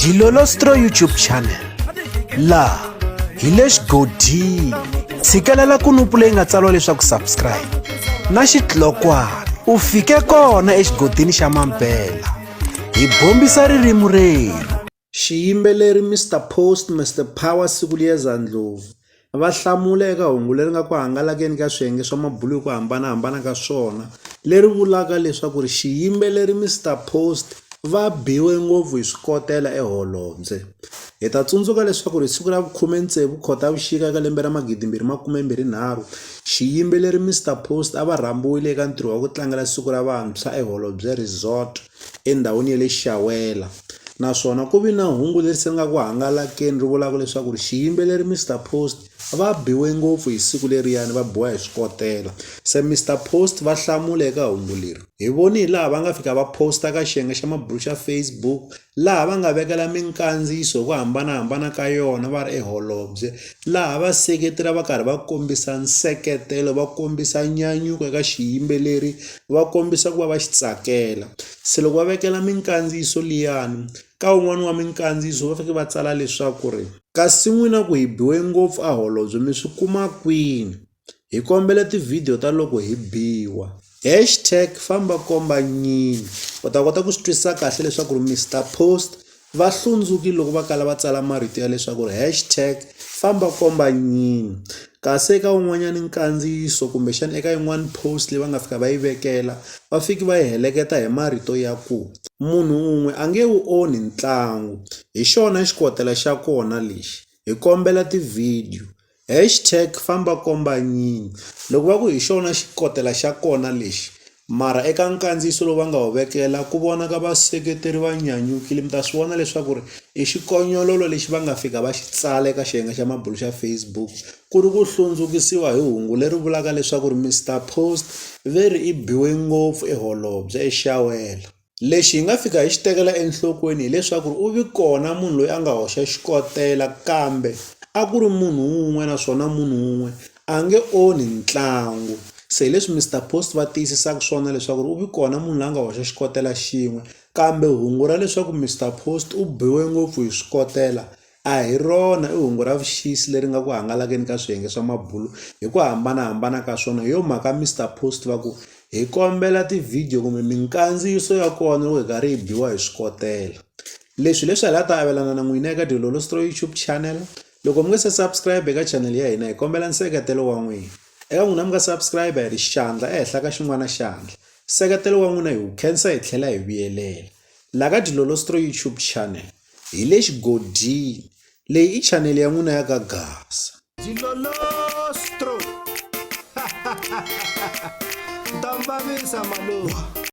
eHolobye YouTube channel laha hi le xigodini. Tshikelela kunupu leyi nga tsariwa leswaku subscribe na xitlokwana u fike kona exigodini xa Mampela. Hi bombisa ririmi rero. Xiyimbeleri Mr Post Mr Power siku liya Zandlovu va hlamula eka hungu leri nga ku hangalakeni ka swiyenge swa mabulu hi ku hambanahambana ka swona leri vulaka leswaku ri xiyimbeleri Mr Post va biwe ngopfu hi swikotela eHolobye. Hi ta tsundzuka leswaku ri siku ra 16 Khotavuxika eka lembe ra 2023 xiyimbeleri Mr Post a va rhambiwile eka ntirho wa ku tlangela siku ra vantshwa eHolobye Resort endhawini ya le Xawela. Naswona ku vi na hungu leri se nga ku hangalakeni ri vulaka leswaku ri xiyimbeleri Mr Post va biwe ngopfu hi siku leriyani va biwa hi swikotela. Se Mr Post va hlamula eka hungu leri. Hi voni laha va nga fika va posta ka xiyenge xa mabulu xa Facebook laha va nga vekela minkandziyiso hi ku hambanahambana ka yona va ri eHolobye, laha vaseketeri va karhi va kombisa nseketelo, va kombisa nyanyuko eka xiyimbeleri, va kombisa ku va xi tsakela. Se loko va vekela minkandziyiso liyani ka un'wana wa minkandziyiso va fike va tsala leswaku ri kasi n'wina ku hi biwe ngopfu eHolobye mi swi kuma kwini? Hi kombela tivhidiyo ta loko hi biwa. #famba komba nyini. U ta kota ku swi twisisa kahle leswaku ri Mr Post va hlundzukile loko va kala va tsala marito ya leswaku ri #famba komba nyini. Kasi eka un'wanyana nkandziyiso kumbexana eka yin'wana post leyi va nga fika va yi vekela va fiki va yi heleketa hi marito ya ku munhu un'we a nge wu onhi ntlangu, hi xona xikotela xa kona lexi. Hi kombela tivhidiyo. #famba komba nyini. Loko va ku hi xona xikotela xa kona lexi mara eka nkandziyiso lowu va nga wu vekela ku vona ka vaseketeri va nyanyukile mi ta swi vona leswaku ri i xikonyololo lexi va nga fika va xi tsala eka xiyenge xa mabulu xa Facebook ku ri ku hlundzukisiwa hi hungu leri vulaka leswaku ri Mr Post veri i biwe ngopfu eHolobye eXawela. Lexi hi nga fika hi xi tekela enhlokweni hileswaku ri u vi kona munhu loyi a nga hoxa xikotela kambe a ku ri munhu un'we naswona munhu un'we a nge onhi ntlangu. Se hi leswi Mr Post va tiyisisaka swona leswaku ri u vi kona munhu loyi a nga hoxa xikotela xin'we kambe hungu ra leswaku Mr Post u biwe ngopfu hi swikotela a hi rona i hungu ra vuxisi leri nga ku hangalakeni ka swiyenge swa mabulu hi ku hambanahambana ka swona. Hi yo mhaka Mr Post va ku hi kombela tivhidiyo kumbe minkandziyiso ya kona loko hi karhi hi biwa hi swikotela. Leswi hi la ta avelana na n'wina eka eHolobye YouTube channel. Loko mi nga se subscribe eka channel ya hina hi kombela nseketelo wa n'wina. Eka n'wina mi nga subscribe hi ri xandla ehenhla ka xin'wana xandla. Nseketelo wa n'wina hi wu khensa hi tlhela hi vuyelela. Laha ka eHolobye YouTube channel hi le xigodini. Leyi i channel ya n'wina ya ka Gasa. eHolobye.